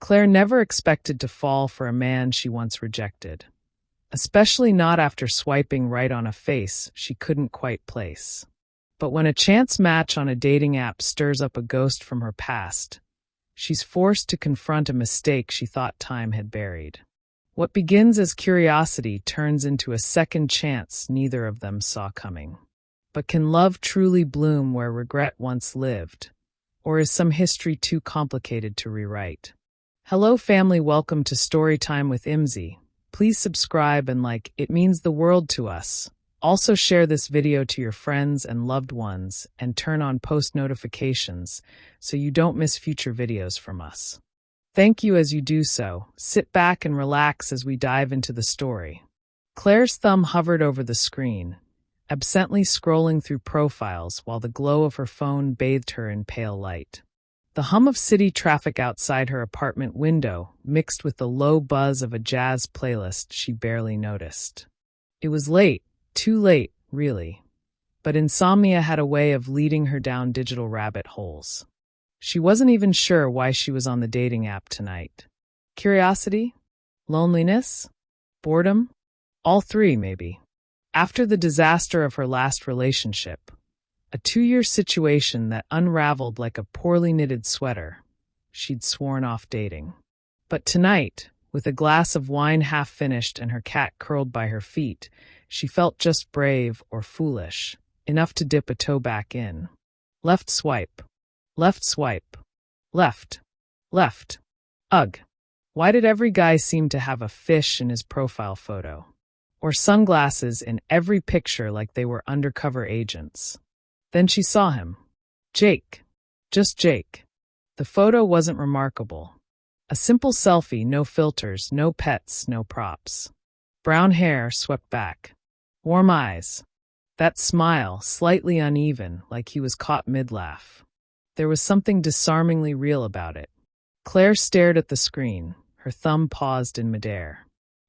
Claire never expected to fall for a man she once rejected, especially not after swiping right on a face she couldn't quite place. But when a chance match on a dating app stirs up a ghost from her past, she's forced to confront a mistake she thought time had buried. What begins as curiosity turns into a second chance neither of them saw coming. But can love truly bloom where regret once lived? Or is some history too complicated to rewrite? Hello family, welcome to Storytime with Imzi. Please subscribe and like, it means the world to us. Also share this video to your friends and loved ones and turn on post notifications so you don't miss future videos from us. Thank you as you do so. Sit back and relax as we dive into the story. Claire's thumb hovered over the screen, absently scrolling through profiles while the glow of her phone bathed her in pale light. The hum of city traffic outside her apartment window mixed with the low buzz of a jazz playlist she barely noticed. It was late, too late, really. But insomnia had a way of leading her down digital rabbit holes. She wasn't even sure why she was on the dating app tonight. Curiosity? Loneliness? Boredom? All three, maybe. After the disaster of her last relationship, a 2-year situation that unraveled like a poorly knitted sweater, she'd sworn off dating. But tonight, with a glass of wine half finished and her cat curled by her feet, she felt just brave or foolish, enough to dip a toe back in. Left swipe. Left swipe. Left. Left. Ugh. Why did every guy seem to have a fish in his profile photo? Or sunglasses in every picture like they were undercover agents? Then she saw him. Jake. Just Jake. The photo wasn't remarkable. A simple selfie, no filters, no pets, no props. Brown hair swept back. Warm eyes. That smile, slightly uneven, like he was caught mid-laugh. There was something disarmingly real about it. Claire stared at the screen, her thumb paused in midair.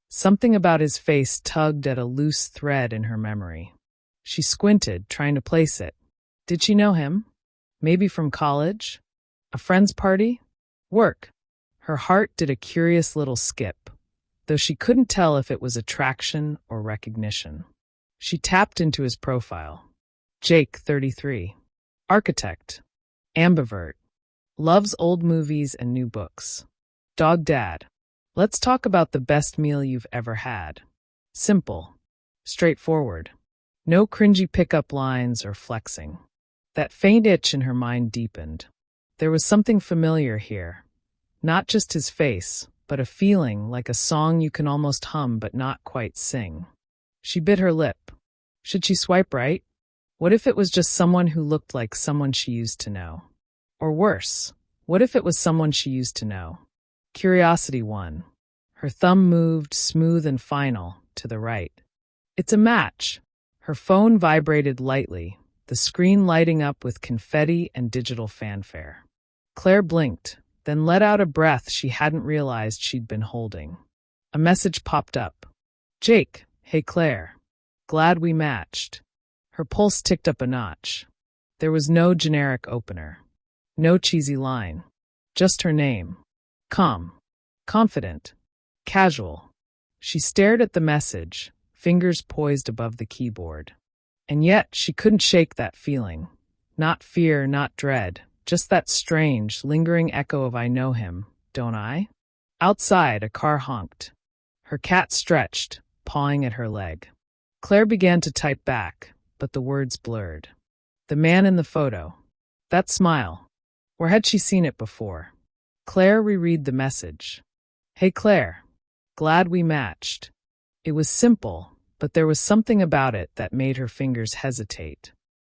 Something about his face tugged at a loose thread in her memory. She squinted, trying to place it. Did she know him? Maybe from college? A friend's party? Work? Her heart did a curious little skip, though she couldn't tell if it was attraction or recognition. She tapped into his profile. Jake, 33. Architect. Ambivert. Loves old movies and new books. Dog dad. Let's talk about the best meal you've ever had. Simple. Straightforward. No cringy pickup lines or flexing. That faint itch in her mind deepened. There was something familiar here. Not just his face, but a feeling like a song you can almost hum but not quite sing. She bit her lip. Should she swipe right? What if it was just someone who looked like someone she used to know? Or worse, what if it was someone she used to know? Curiosity won. Her thumb moved, smooth and final, to the right. It's a match. Her phone vibrated lightly, the screen lighting up with confetti and digital fanfare. Claire blinked, then let out a breath she hadn't realized she'd been holding. A message popped up. Jake, hey Claire. Glad we matched. Her pulse ticked up a notch. There was no generic opener. No cheesy line. Just her name. Calm. Confident. Casual. She stared at the message, fingers poised above the keyboard. And yet she couldn't shake that feeling. Not fear, not dread, just that strange, lingering echo of I know him, don't I? Outside, a car honked. Her cat stretched, pawing at her leg. Claire began to type back, but the words blurred. The man in the photo. That smile. Where had she seen it before? Claire reread the message. Hey Claire. Glad we matched. It was simple, but there was something about it that made her fingers hesitate.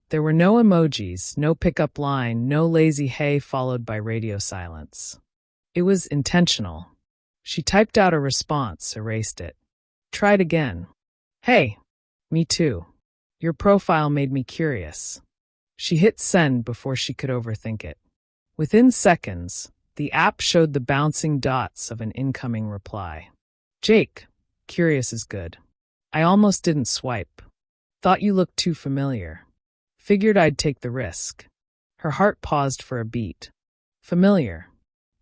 There were no emojis, no pickup line, no lazy hey followed by radio silence. It was intentional. She typed out a response, erased it. Tried again. Hey. Me too. Your profile made me curious. She hit send before she could overthink it. Within seconds, the app showed the bouncing dots of an incoming reply. Jake, curious is good. I almost didn't swipe. Thought you looked too familiar. Figured I'd take the risk. Her heart paused for a beat. Familiar.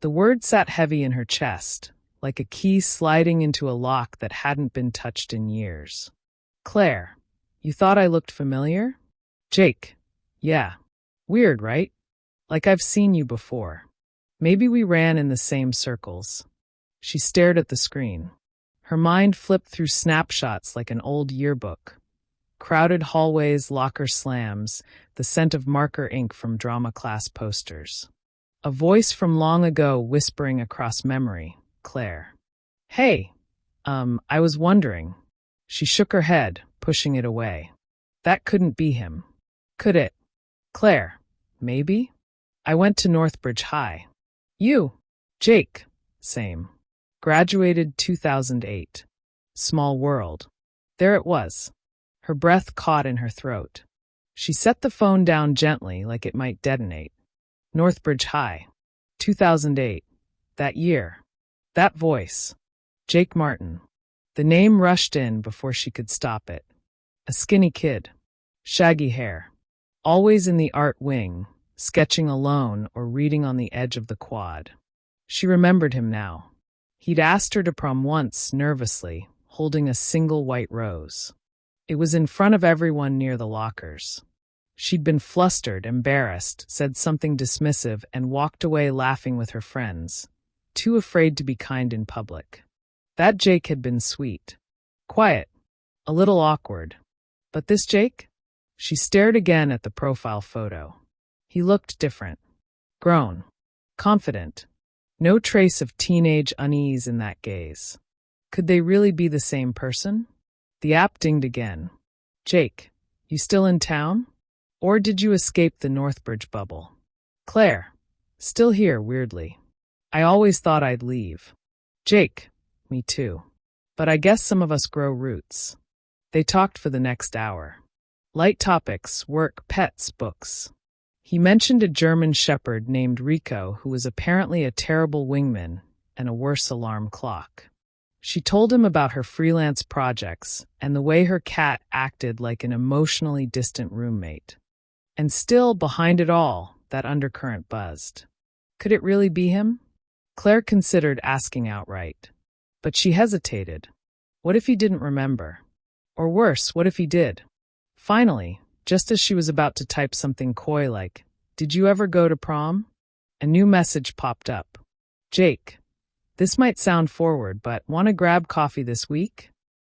The word sat heavy in her chest, like a key sliding into a lock that hadn't been touched in years. Claire, you thought I looked familiar? Jake, yeah. Weird, right? Like I've seen you before. Maybe we ran in the same circles. She stared at the screen. Her mind flipped through snapshots like an old yearbook. Crowded hallways, locker slams, the scent of marker ink from drama class posters. A voice from long ago whispering across memory, Claire. Hey, I was wondering. She shook her head, pushing it away. That couldn't be him. Could it? Claire, maybe? I went to Northbridge High. You? Jake, same. Graduated 2008. Small world. There it was. Her breath caught in her throat. She set the phone down gently like it might detonate. Northbridge High. 2008. That year. That voice. Jake Martin. The name rushed in before she could stop it. A skinny kid. Shaggy hair. Always in the art wing, sketching alone or reading on the edge of the quad. She remembered him now. He'd asked her to prom once, nervously, holding a single white rose. It was in front of everyone near the lockers. She'd been flustered, embarrassed, said something dismissive, and walked away laughing with her friends, too afraid to be kind in public. That Jake had been sweet. Quiet. A little awkward. But this Jake? She stared again at the profile photo. He looked different. Grown. Confident. No trace of teenage unease in that gaze. Could they really be the same person? The app dinged again. Jake, you still in town? Or did you escape the Northbridge bubble? Claire, still here, weirdly. I always thought I'd leave. Jake, me too. But I guess some of us grow roots. They talked for the next hour. Light topics, work, pets, books. He mentioned a German shepherd named Rico who was apparently a terrible wingman and a worse alarm clock. She told him about her freelance projects and the way her cat acted like an emotionally distant roommate. And still, behind it all, that undercurrent buzzed. Could it really be him? Claire considered asking outright. But she hesitated. What if he didn't remember? Or worse, what if he did? Finally, just as she was about to type something coy like, "Did you ever go to prom?" a new message popped up. Jake, this might sound forward, but want to grab coffee this week?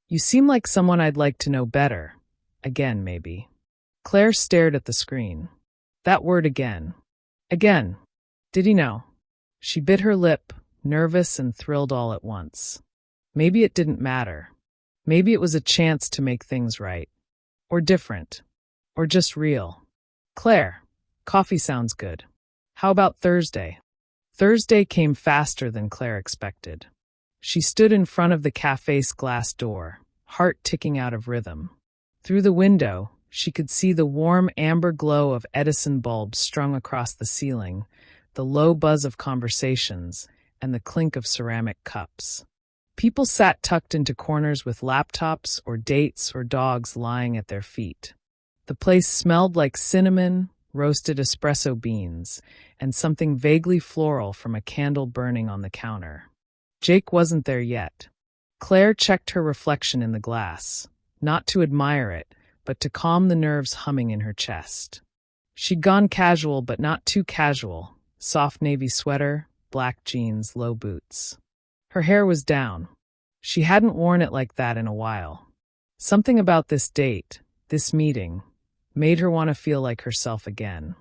You seem like someone I'd like to know better. Again, maybe. Claire stared at the screen. That word again. Again. Did he know? She bit her lip, nervous and thrilled all at once. Maybe it didn't matter. Maybe it was a chance to make things right. Or different. Or just real. Claire, coffee sounds good. How about Thursday? Thursday came faster than Claire expected. She stood in front of the cafe's glass door, heart ticking out of rhythm. Through the window, she could see the warm amber glow of Edison bulbs strung across the ceiling, the low buzz of conversations, and the clink of ceramic cups. People sat tucked into corners with laptops or dates or dogs lying at their feet. The place smelled like cinnamon, roasted espresso beans, and something vaguely floral from a candle burning on the counter. Jake wasn't there yet. Claire checked her reflection in the glass, not to admire it, but to calm the nerves humming in her chest. She'd gone casual, but not too casual. Soft navy sweater, black jeans, low boots. Her hair was down. She hadn't worn it like that in a while. Something about this date, this meeting, made her want to feel like herself again.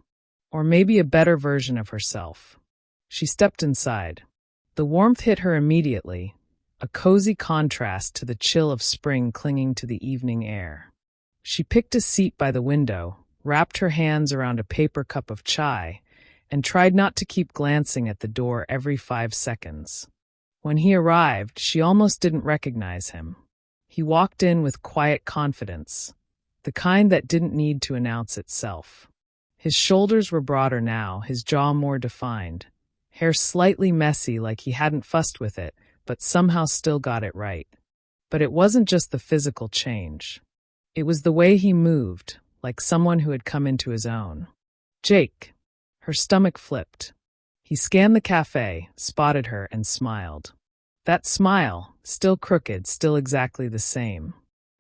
Or maybe a better version of herself. She stepped inside. The warmth hit her immediately, a cozy contrast to the chill of spring clinging to the evening air. She picked a seat by the window, wrapped her hands around a paper cup of chai, and tried not to keep glancing at the door every 5 seconds. When he arrived, she almost didn't recognize him. He walked in with quiet confidence, the kind that didn't need to announce itself. His shoulders were broader now, his jaw more defined, hair slightly messy like he hadn't fussed with it, but somehow still got it right. But it wasn't just the physical change. It was the way he moved, like someone who had come into his own. Jake. Her stomach flipped. He scanned the cafe, spotted her, and smiled. That smile, still crooked, still exactly the same.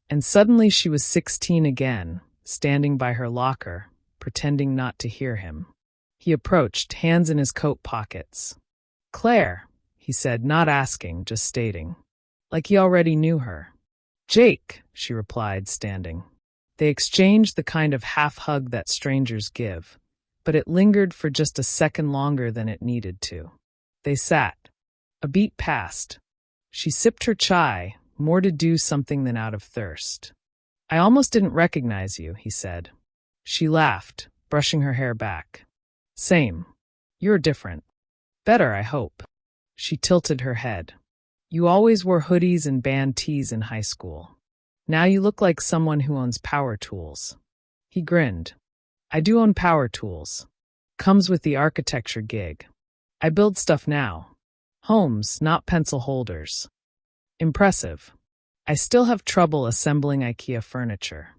And suddenly she was 16 again, standing by her locker, pretending not to hear him. He approached, hands in his coat pockets. "Claire," he said, not asking, just stating. Like he already knew her. "Jake," she replied, standing. They exchanged the kind of half-hug that strangers give, but it lingered for just a second longer than it needed to. They sat. A beat passed. She sipped her chai, more to do something than out of thirst. "I almost didn't recognize you," he said. She laughed, brushing her hair back. "Same. You're different. Better, I hope." She tilted her head. "You always wore hoodies and band tees in high school. Now you look like someone who owns power tools." He grinned. "I do own power tools. Comes with the architecture gig. I build stuff now. Homes, not pencil holders." "Impressive. I still have trouble assembling IKEA furniture."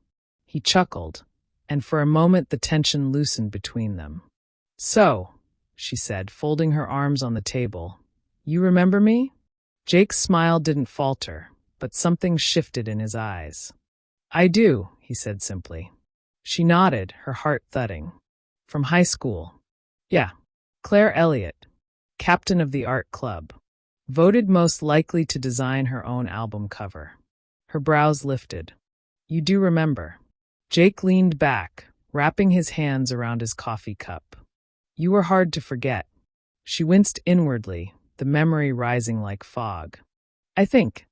He chuckled, and for a moment the tension loosened between them. "So," she said, folding her arms on the table, "you remember me?" Jake's smile didn't falter, but something shifted in his eyes. "I do," he said simply. She nodded, her heart thudding. "From high school." "Yeah. Claire Elliott, captain of the art club. Voted most likely to design her own album cover." Her brows lifted. "You do remember." Jake leaned back, wrapping his hands around his coffee cup. "You were hard to forget." She winced inwardly, the memory rising like fog. "I think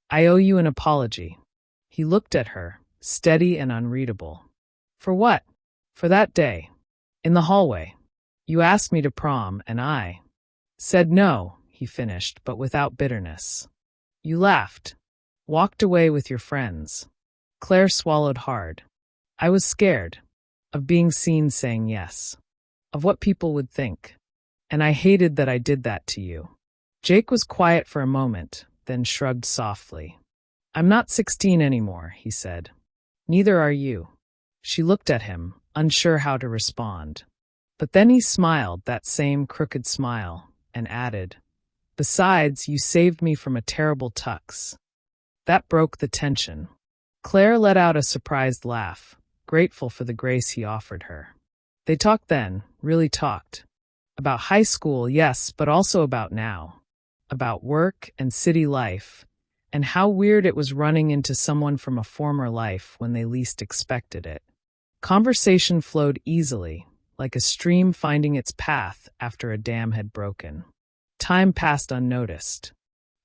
I owe you an apology." He looked at her, steady and unreadable. "For what?" "For that day. In the hallway. You asked me to prom, and I said no," he finished, but without bitterness. "You laughed. Walked away with your friends." Claire swallowed hard. "I was scared. Of being seen saying yes. Of what people would think. And I hated that I did that to you." Jake was quiet for a moment, then shrugged softly. "I'm not 16 anymore," he said. "Neither are you." She looked at him, unsure how to respond. But then he smiled, that same crooked smile, and added, "Besides, you saved me from a terrible tux." That broke the tension. Claire let out a surprised laugh, grateful for the grace he offered her. They talked then, really talked. About high school, yes, but also about now. About work and city life, and how weird it was running into someone from a former life when they least expected it. Conversation flowed easily, like a stream finding its path after a dam had broken. Time passed unnoticed.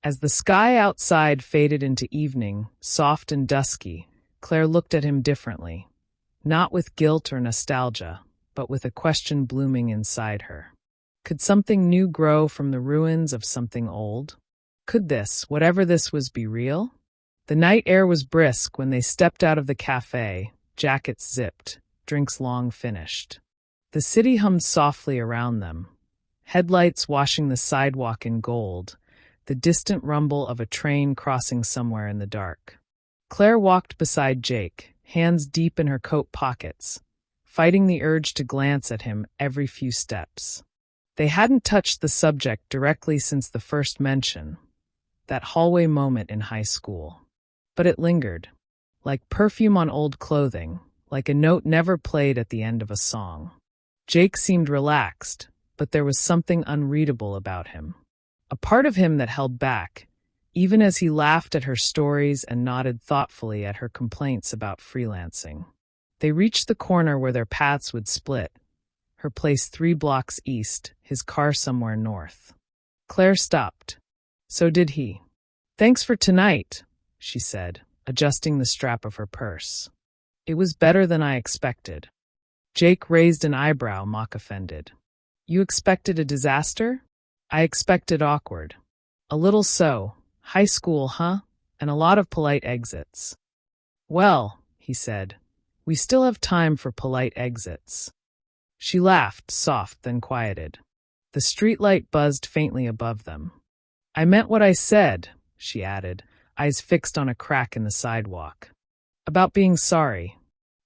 As the sky outside faded into evening, soft and dusky, Claire looked at him differently, not with guilt or nostalgia, but with a question blooming inside her. Could something new grow from the ruins of something old? Could this, whatever this was, be real? The night air was brisk when they stepped out of the cafe, jackets zipped, drinks long finished. The city hummed softly around them, headlights washing the sidewalk in gold, the distant rumble of a train crossing somewhere in the dark. Claire walked beside Jake, hands deep in her coat pockets, fighting the urge to glance at him every few steps. They hadn't touched the subject directly since the first mention, that hallway moment in high school. But it lingered, like perfume on old clothing, like a note never played at the end of a song. Jake seemed relaxed, but there was something unreadable about him. A part of him that held back, even as he laughed at her stories and nodded thoughtfully at her complaints about freelancing. They reached the corner where their paths would split, her place 3 blocks east, his car somewhere north. Claire stopped. So did he. "Thanks for tonight," she said, adjusting the strap of her purse. "It was better than I expected." Jake raised an eyebrow, mock offended. "You expected a disaster?" "I expected awkward. A little so. High school, huh? And a lot of polite exits." "Well," he said, "we still have time for polite exits." She laughed, soft, then quieted. The streetlight buzzed faintly above them. "I meant what I said," she added, eyes fixed on a crack in the sidewalk. "About being sorry.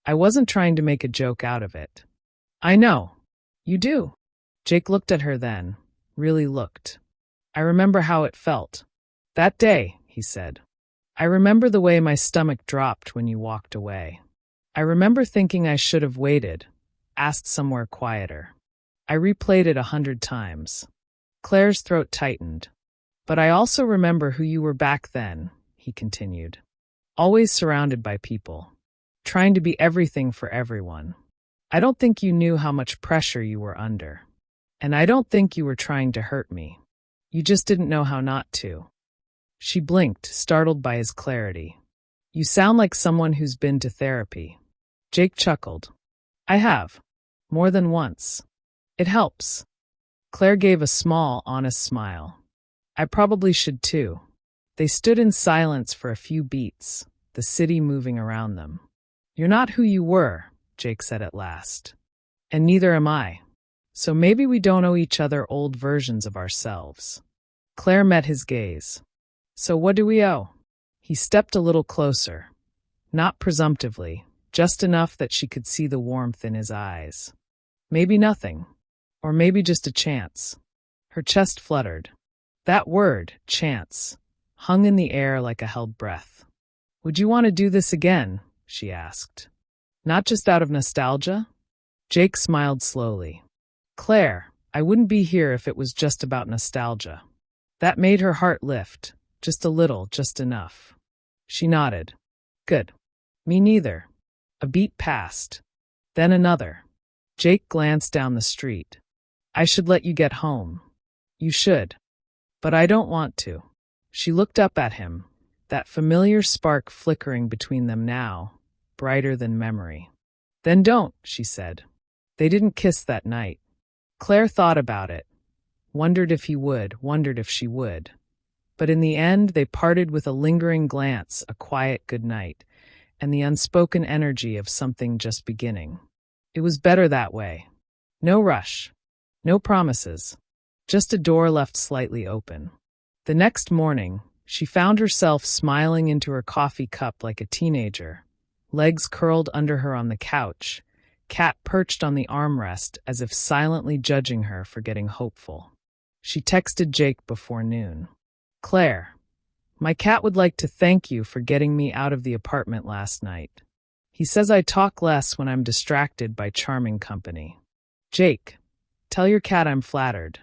I wasn't trying to make a joke out of it." "I know. You do." Jake looked at her then, really looked. I remember how it felt. That day, he said. I remember the way my stomach dropped when you walked away. I remember thinking I should have waited, asked somewhere quieter. I replayed it 100 times. Claire's throat tightened. But I also remember who you were back then, he continued. Always surrounded by people. Trying to be everything for everyone. I don't think you knew how much pressure you were under. And I don't think you were trying to hurt me. You just didn't know how not to. She blinked, startled by his clarity. You sound like someone who's been to therapy. Jake chuckled. I have. More than once. It helps. Claire gave a small, honest smile. I probably should too. They stood in silence for a few beats, the city moving around them. You're not who you were, Jake said at last. And neither am I. So maybe we don't owe each other old versions of ourselves. Claire met his gaze. So what do we owe? He stepped a little closer. Not presumptively, just enough that she could see the warmth in his eyes. Maybe nothing. Or maybe just a chance. Her chest fluttered. That word, chance, hung in the air like a held breath. Would you want to do this again? She asked. Not just out of nostalgia? Jake smiled slowly. Claire, I wouldn't be here if it was just about nostalgia. That made her heart lift. Just a little, just enough. She nodded. Good. Me neither. A beat passed. Then another. Jake glanced down the street. I should let you get home. You should. But I don't want to. She looked up at him, that familiar spark flickering between them now, brighter than memory. Then don't, she said. They didn't kiss that night. Claire thought about it, wondered if he would, wondered if she would. But in the end, they parted with a lingering glance, a quiet goodnight, and the unspoken energy of something just beginning. It was better that way. No rush. No promises. Just a door left slightly open. The next morning, she found herself smiling into her coffee cup like a teenager, legs curled under her on the couch, cat perched on the armrest as if silently judging her for getting hopeful. She texted Jake before noon. Claire, my cat would like to thank you for getting me out of the apartment last night. He says I talk less when I'm distracted by charming company. Jake, tell your cat I'm flattered.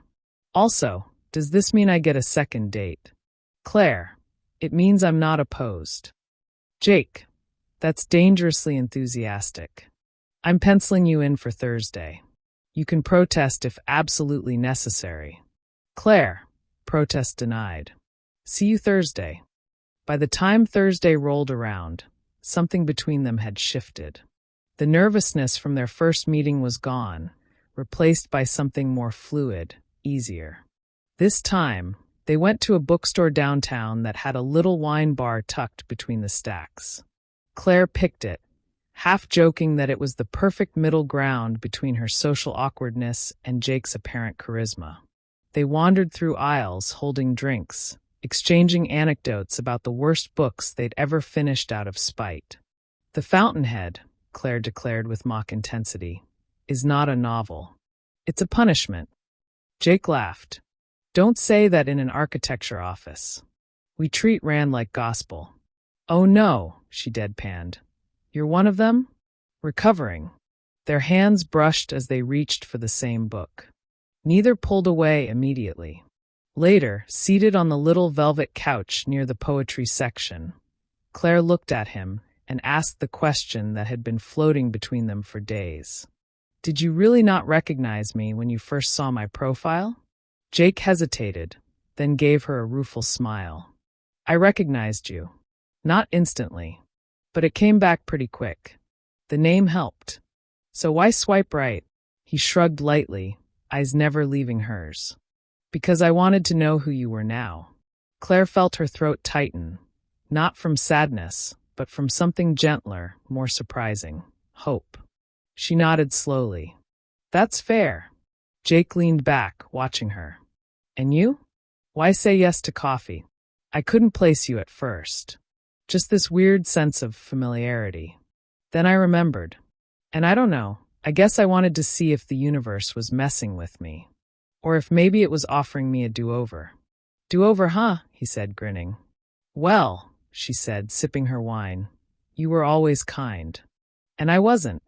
Also, does this mean I get a second date? Claire, it means I'm not opposed. Jake, that's dangerously enthusiastic. I'm penciling you in for Thursday. You can protest if absolutely necessary. Claire, protest denied. See you Thursday. By the time Thursday rolled around, something between them had shifted. The nervousness from their first meeting was gone, replaced by something more fluid, easier. This time, they went to a bookstore downtown that had a little wine bar tucked between the stacks. Claire picked it, half joking that it was the perfect middle ground between her social awkwardness and Jake's apparent charisma. They wandered through aisles, holding drinks, exchanging anecdotes about the worst books they'd ever finished out of spite. The Fountainhead, Claire declared with mock intensity, is not a novel. It's a punishment. Jake laughed. Don't say that in an architecture office. We treat Rand like gospel. Oh no, she deadpanned. You're one of them? Recovering. Their hands brushed as they reached for the same book. Neither pulled away immediately. Later, seated on the little velvet couch near the poetry section, Claire looked at him and asked the question that had been floating between them for days. Did you really not recognize me when you first saw my profile? Jake hesitated, then gave her a rueful smile. I recognized you. Not instantly, but it came back pretty quick. The name helped. So why swipe right? He shrugged lightly, eyes never leaving hers. Because I wanted to know who you were now. Claire felt her throat tighten, not from sadness, but from something gentler, more surprising, hope. She nodded slowly. That's fair. Jake leaned back, watching her. And you? Why say yes to coffee? I couldn't place you at first. Just this weird sense of familiarity. Then I remembered. And I don't know, I guess I wanted to see if the universe was messing with me. Or if maybe it was offering me a do-over. Do-over, huh? He said, grinning. Well, she said, sipping her wine, you were always kind. And I wasn't.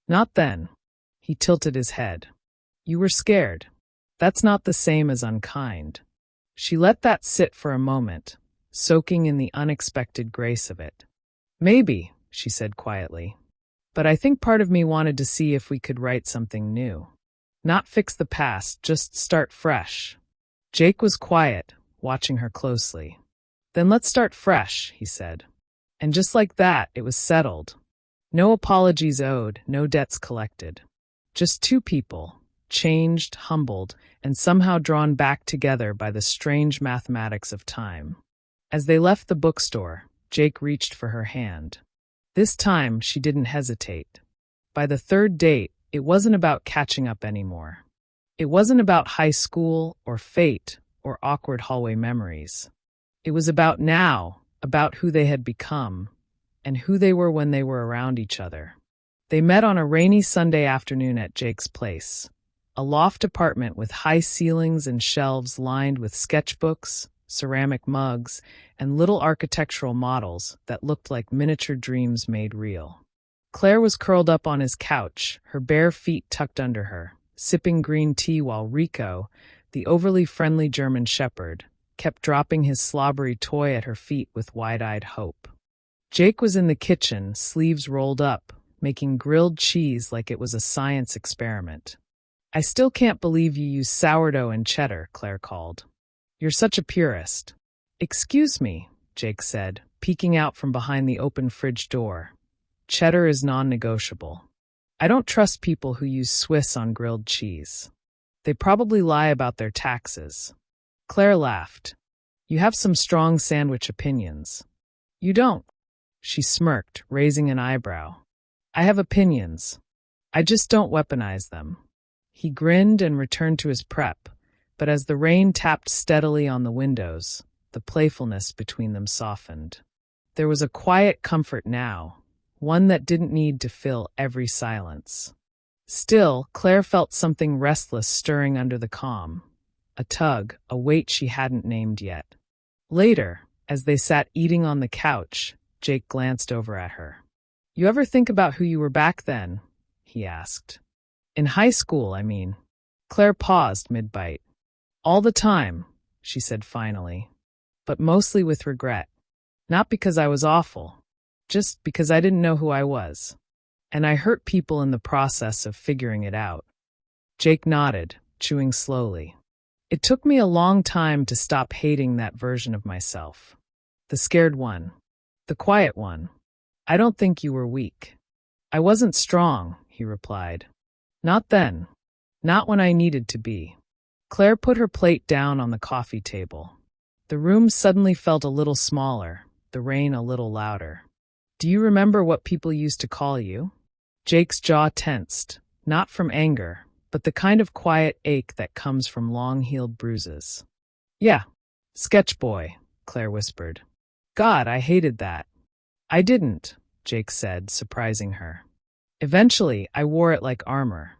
Not then. He tilted his head. You were scared. That's not the same as unkind. She let that sit for a moment, soaking in the unexpected grace of it. Maybe, she said quietly. But I think part of me wanted to see if we could write something new. Not fix the past, just start fresh. Jake was quiet, watching her closely. Then let's start fresh, he said. And just like that, it was settled. No apologies owed, no debts collected. Just two people, changed, humbled, and somehow drawn back together by the strange mathematics of time. As they left the bookstore, Jake reached for her hand. This time, she didn't hesitate. By the third date, it wasn't about catching up anymore. It wasn't about high school or fate or awkward hallway memories. It was about now, about who they had become, and who they were when they were around each other. They met on a rainy Sunday afternoon at Jake's place, a loft apartment with high ceilings and shelves lined with sketchbooks, ceramic mugs, and little architectural models that looked like miniature dreams made real. Claire was curled up on his couch, her bare feet tucked under her, sipping green tea while Rico, the overly friendly German shepherd, kept dropping his slobbery toy at her feet with wide-eyed hope. Jake was in the kitchen, sleeves rolled up, making grilled cheese like it was a science experiment. I still can't believe you use sourdough and cheddar, Claire called. You're such a purist. Excuse me, Jake said, peeking out from behind the open fridge door. Cheddar is non-negotiable. I don't trust people who use Swiss on grilled cheese. They probably lie about their taxes. Claire laughed. You have some strong sandwich opinions. You don't. She smirked, raising an eyebrow. I have opinions. I just don't weaponize them. He grinned and returned to his prep, but as the rain tapped steadily on the windows, the playfulness between them softened. There was a quiet comfort now, one that didn't need to fill every silence. Still, Claire felt something restless stirring under the calm. A tug, a weight she hadn't named yet. Later, as they sat eating on the couch, Jake glanced over at her. You ever think about who you were back then? He asked. In high school, I mean. Claire paused mid-bite. All the time, she said finally, but mostly with regret. Not because I was awful, just because I didn't know who I was. And I hurt people in the process of figuring it out. Jake nodded, chewing slowly. It took me a long time to stop hating that version of myself. The scared one. The quiet one. I don't think you were weak. I wasn't strong, he replied. Not then. Not when I needed to be. Claire put her plate down on the coffee table. The room suddenly felt a little smaller, the rain a little louder. Do you remember what people used to call you? Jake's jaw tensed, not from anger, but the kind of quiet ache that comes from long-healed bruises. Yeah, sketch boy, Claire whispered. God, I hated that. I didn't, Jake said, surprising her. Eventually, I wore it like armor.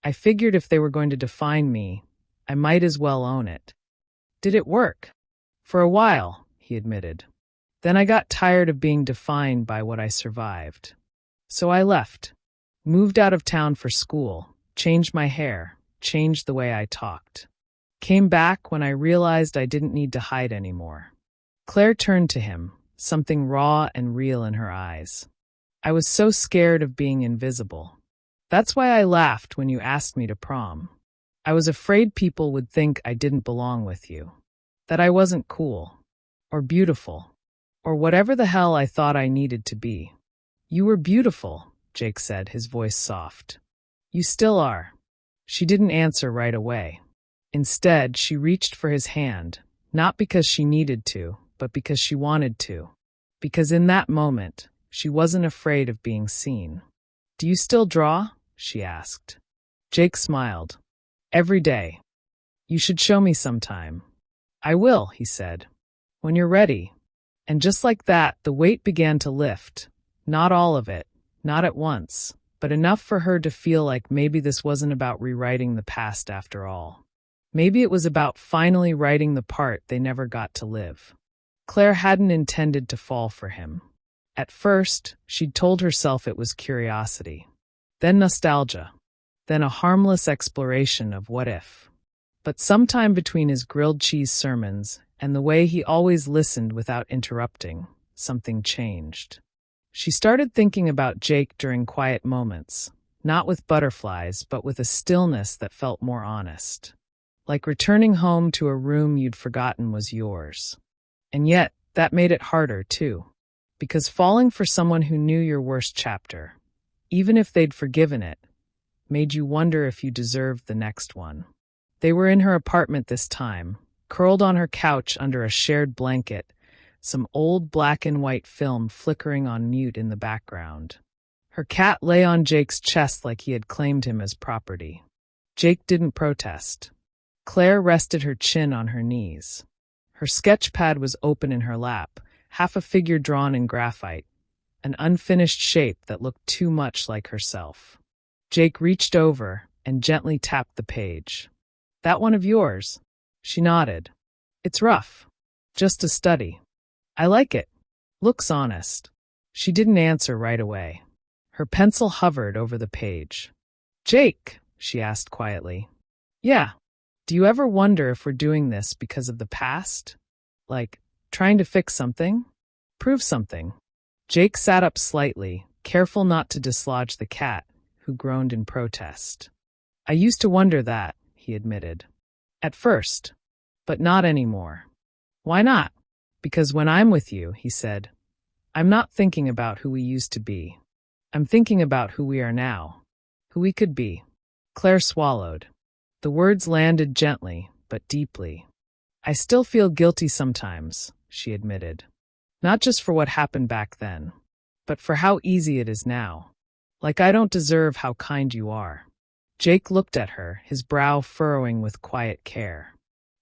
I figured if they were going to define me, I might as well own it. Did it work? For a while, he admitted. Then I got tired of being defined by what I survived. So I left. Moved out of town for school, changed my hair, changed the way I talked. Came back when I realized I didn't need to hide anymore. Claire turned to him, something raw and real in her eyes. I was so scared of being invisible. That's why I laughed when you asked me to prom. I was afraid people would think I didn't belong with you. That I wasn't cool. Or beautiful. Or whatever the hell I thought I needed to be. You were beautiful, Jake said, his voice soft. You still are. She didn't answer right away. Instead, she reached for his hand, not because she needed to, but because she wanted to. Because in that moment, she wasn't afraid of being seen. Do you still draw? She asked. Jake smiled. Every day. You should show me sometime. I will, he said. When you're ready. And just like that, the weight began to lift. Not all of it, not at once, but enough for her to feel like maybe this wasn't about rewriting the past after all. Maybe it was about finally writing the part they never got to live. Claire hadn't intended to fall for him. At first, she'd told herself it was curiosity, then nostalgia, then a harmless exploration of what if. But sometime between his grilled cheese sermons and the way he always listened without interrupting, something changed. She started thinking about Jake during quiet moments, not with butterflies, but with a stillness that felt more honest. Like returning home to a room you'd forgotten was yours. And yet, that made it harder, too. Because falling for someone who knew your worst chapter, even if they'd forgiven it, made you wonder if you deserved the next one. They were in her apartment this time, curled on her couch under a shared blanket, some old black and white film flickering on mute in the background. Her cat lay on Jake's chest like he had claimed him as property. Jake didn't protest. Claire rested her chin on her knees. Her sketch pad was open in her lap, half a figure drawn in graphite, an unfinished shape that looked too much like herself. Jake reached over and gently tapped the page. "That one of yours?" She nodded. "It's rough. Just a study. I like it. Looks honest." She didn't answer right away. Her pencil hovered over the page. "Jake," she asked quietly. "Yeah. Do you ever wonder if we're doing this because of the past? Like, trying to fix something? Prove something?" Jake sat up slightly, careful not to dislodge the cat, who groaned in protest. "I used to wonder that," he admitted. "At first. But not anymore." "Why not?" "Because when I'm with you," he said, "I'm not thinking about who we used to be. I'm thinking about who we are now. Who we could be." Claire swallowed. The words landed gently, but deeply. "I still feel guilty sometimes," she admitted. "Not just for what happened back then, but for how easy it is now. Like I don't deserve how kind you are." Jake looked at her, his brow furrowing with quiet care.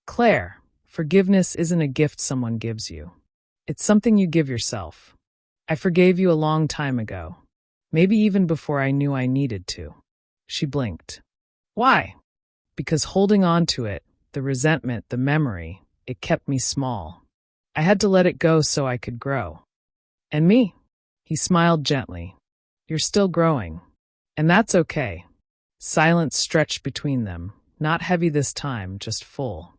"Claire, forgiveness isn't a gift someone gives you. It's something you give yourself. I forgave you a long time ago. Maybe even before I knew I needed to." She blinked. "Why?" "Because holding on to it, the resentment, the memory, it kept me small. I had to let it go so I could grow. And me?" He smiled gently. "You're still growing. And that's okay." Silence stretched between them, not heavy this time, just full.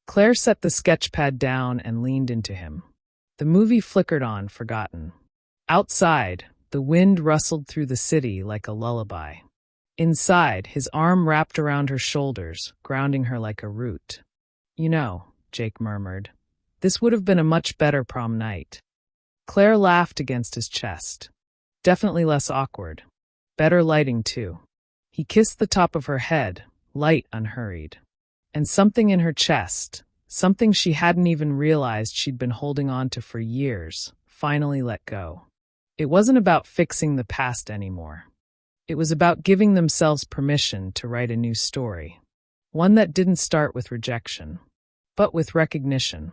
Claire set the sketchpad down and leaned into him. The movie flickered on, forgotten. Outside, the wind rustled through the city like a lullaby. Inside, his arm wrapped around her shoulders, grounding her like a root. "You know," Jake murmured, "this would have been a much better prom night." Claire laughed against his chest. "Definitely less awkward. Better lighting, too." He kissed the top of her head, light, unhurried. And something in her chest, something she hadn't even realized she'd been holding on to for years, finally let go. It wasn't about fixing the past anymore. It was about giving themselves permission to write a new story. One that didn't start with rejection, but with recognition.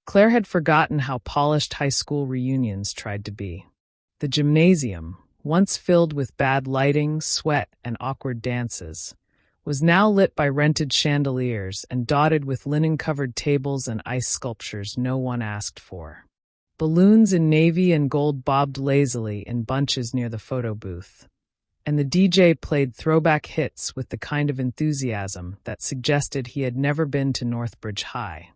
Claire had forgotten how polished high school reunions tried to be. The gymnasium, once filled with bad lighting, sweat, and awkward dances, was now lit by rented chandeliers and dotted with linen-covered tables and ice sculptures no one asked for. Balloons in navy and gold bobbed lazily in bunches near the photo booth, and the DJ played throwback hits with the kind of enthusiasm that suggested he had never been to Northbridge High.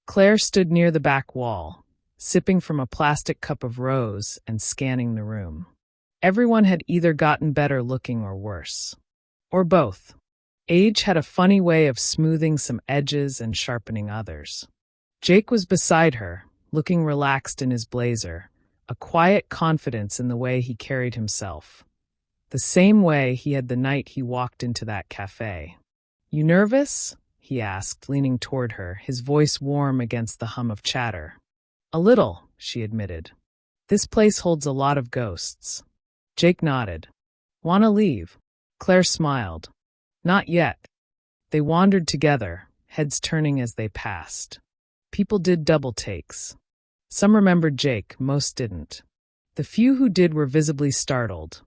Claire stood near the back wall, sipping from a plastic cup of rose and scanning the room. Everyone had either gotten better looking or worse. Or both. Age had a funny way of smoothing some edges and sharpening others. Jake was beside her, looking relaxed in his blazer, a quiet confidence in the way he carried himself. The same way he had the night he walked into that cafe. "You nervous?" he asked, leaning toward her, his voice warm against the hum of chatter. "A little," she admitted. "This place holds a lot of ghosts." Jake nodded. "Wanna leave?" Claire smiled. "Not yet." They wandered together, heads turning as they passed. People did double takes. Some remembered Jake, most didn't. The few who did were visibly startled.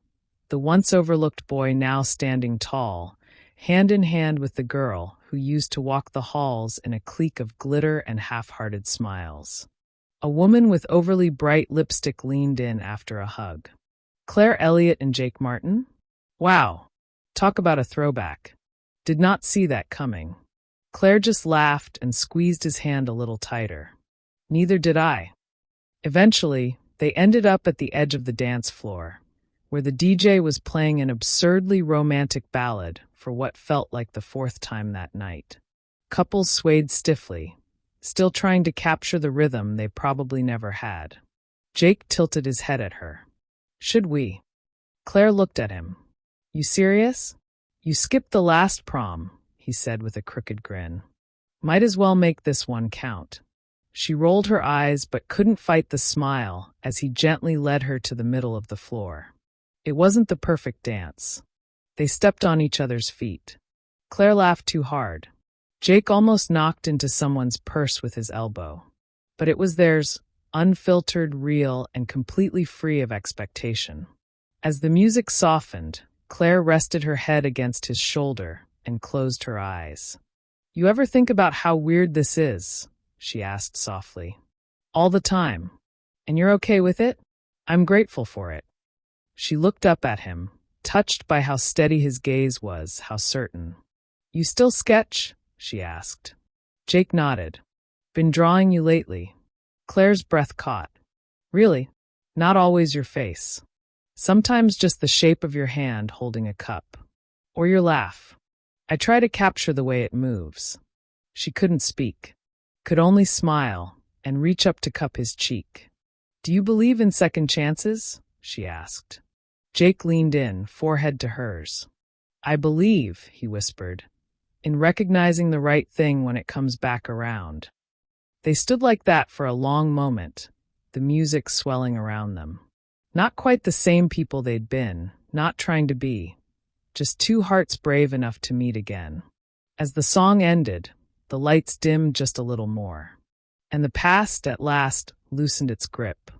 The once overlooked boy now standing tall, hand in hand with the girl, who used to walk the halls in a clique of glitter and half-hearted smiles. A woman with overly bright lipstick leaned in after a hug. Claire Elliott and Jake Martin? Wow. Talk about a throwback. Did not see that coming. Claire just laughed and squeezed his hand a little tighter. Neither did I. Eventually, they ended up at the edge of the dance floor, where the DJ was playing an absurdly romantic ballad for what felt like the fourth time that night. Couples swayed stiffly, still trying to capture the rhythm they probably never had. Jake tilted his head at her. Should we? Claire looked at him. You serious? You skipped the last prom, he said with a crooked grin. Might as well make this one count. She rolled her eyes but couldn't fight the smile as he gently led her to the middle of the floor. It wasn't the perfect dance. They stepped on each other's feet. Claire laughed too hard. Jake almost knocked into someone's purse with his elbow. But it was theirs, unfiltered, real, and completely free of expectation. As the music softened, Claire rested her head against his shoulder and closed her eyes. You ever think about how weird this is? She asked softly. All the time. And you're okay with it? I'm grateful for it. She looked up at him, touched by how steady his gaze was, how certain. You still sketch? She asked. Jake nodded. Been drawing you lately. Claire's breath caught. Really? Not always your face. Sometimes just the shape of your hand holding a cup. Or your laugh. I try to capture the way it moves. She couldn't speak, could only smile and reach up to cup his cheek. Do you believe in second chances? She asked. Jake leaned in, forehead to hers. I believe, he whispered, in recognizing the right thing when it comes back around. They stood like that for a long moment, the music swelling around them. Not quite the same people they'd been, not trying to be, just two hearts brave enough to meet again. As the song ended, the lights dimmed just a little more, and the past at last loosened its grip.